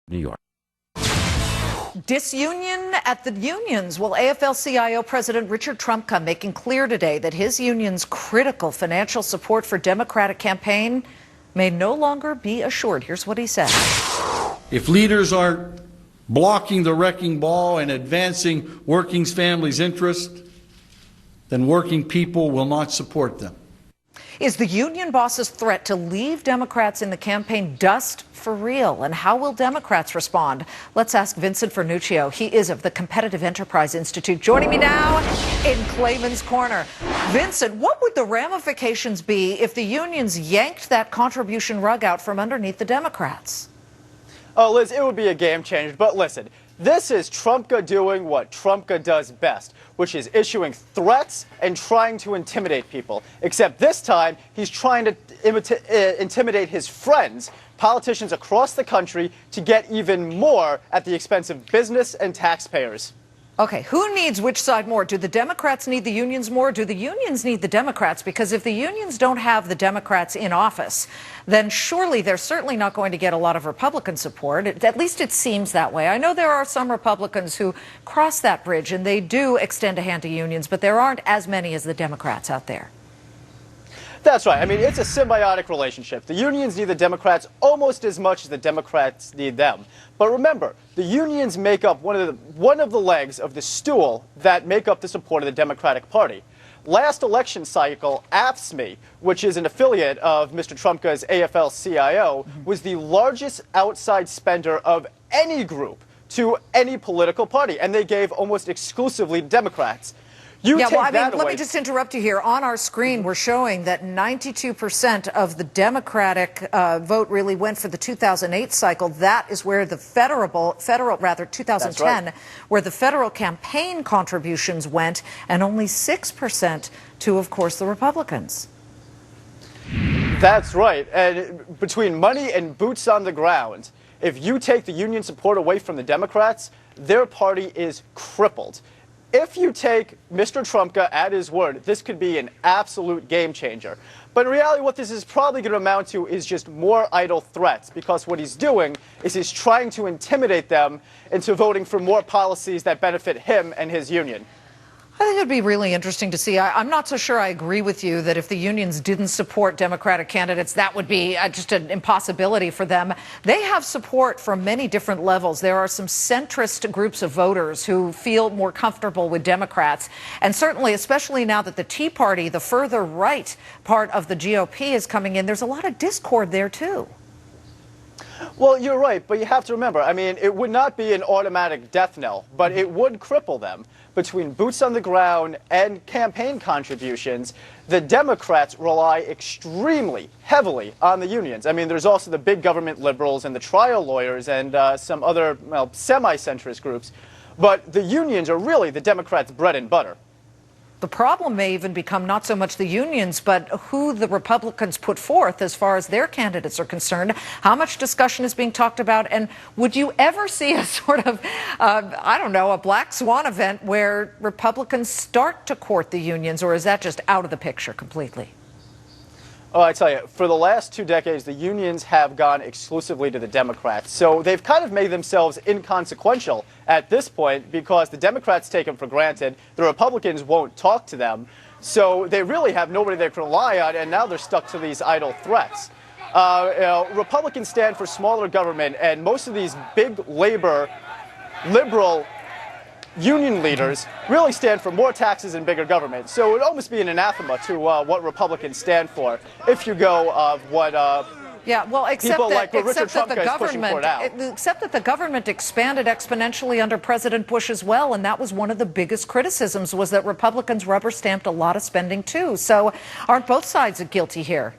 New York. Disunion at the unions. Well, AFL-CIO President Richard Trumka making clear today that his union's critical financial support for Democratic campaign may no longer be assured. Here's what he said. If leaders aren't blocking the wrecking ball and advancing working families' interest, then working people will not support them. Is the union boss's threat to leave Democrats in the campaign dust for real? And how will Democrats respond? Let's ask Vincent Vernuccio. He is of the Competitive Enterprise Institute. Joining me now in Clayman's Corner. Vincent, what would the ramifications be if the unions yanked that contribution rug out from underneath the Democrats? Oh, Liz, it would be a game changer. But listen, this is Trumka doing what Trumka does best, which is issuing threats and trying to intimidate people. Except this time, he's trying to intimidate his friends, politicians across the country, to get even more at the expense of business and taxpayers. Okay, who needs which side more? Do the Democrats need the unions more? Do the unions need the Democrats? Because if the unions don't have the Democrats in office, then surely they're certainly not going to get a lot of Republican support. At least it seems that way. I know there are some Republicans who cross that bridge and they do extend a hand to unions, but there aren't as many as the Democrats out there. That's right. I mean, it's a symbiotic relationship. The unions need the Democrats almost as much as the Democrats need them. But remember, the unions make up one of the legs of the stool that make up the support of the Democratic Party. Last election cycle, AFSCME, which is an affiliate of Mr. Trumka's AFL-CIO, was the largest outside spender of any group to any political party, and they gave almost exclusively to Democrats. Let me just interrupt you here. On our screen, we're showing that 92% of the Democratic vote really went for the 2008 cycle. That is where the 2010, right, where the federal campaign contributions went, and only 6% to, of course, the Republicans. That's right. And between money and boots on the ground, if you take the union support away from the Democrats, their party is crippled. If you take Mr. Trumka at his word, this could be an absolute game changer. But in reality, what this is probably going to amount to is just more idle threats, because what he's doing is he's trying to intimidate them into voting for more policies that benefit him and his union. I think it would be really interesting to see. I'm not so sure I agree with you that if the unions didn't support Democratic candidates, that would be just an impossibility for them. They have support from many different levels. There are some centrist groups of voters who feel more comfortable with Democrats. And certainly, especially now that the Tea Party, the further right part of the GOP, is coming in, there's a lot of discord there, too. Well, you're right, but you have to remember, I mean, it would not be an automatic death knell, but it would cripple them. Between boots on the ground and campaign contributions, the Democrats rely extremely heavily on the unions. I mean, there's also the big government liberals and the trial lawyers and some other, well, semi-centrist groups. But the unions are really the Democrats' bread and butter. The problem may even become not so much the unions, but who the Republicans put forth as far as their candidates are concerned. How much discussion is being talked about? And would you ever see a sort of, I don't know, a black swan event where Republicans start to court the unions, or is that just out of the picture completely? Oh, I tell you, for the last 2 decades, the unions have gone exclusively to the Democrats. So they've kind of made themselves inconsequential at this point because the Democrats take them for granted. The Republicans won't talk to them. So they really have nobody they can rely on, and now they're stuck to these idle threats. Republicans stand for smaller government, and most of these big labor, liberal union leaders really stand for more taxes and bigger government. So it would almost be an anathema to what Republicans stand for if you go of what people like Richard Trumka is pushing for now. Except that the government expanded exponentially under President Bush as well, and that was one of the biggest criticisms, was that Republicans rubber-stamped a lot of spending too. So aren't both sides guilty here?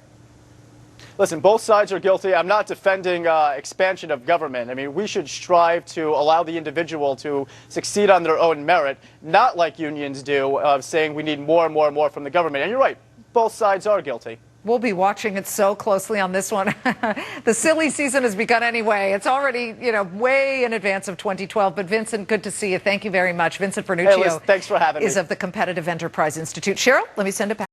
Listen, both sides are guilty. I'm not defending expansion of government. I mean, we should strive to allow the individual to succeed on their own merit, not like unions do, saying we need more and more and more from the government. And you're right, both sides are guilty. We'll be watching it so closely on this one. The silly season has begun anyway. It's already, way in advance of 2012. But Vincent, good to see you. Thank you very much. Vincent Vernuccio, hey, Liz, thanks for having me. Is of the Competitive Enterprise Institute. Cheryl, let me send it back.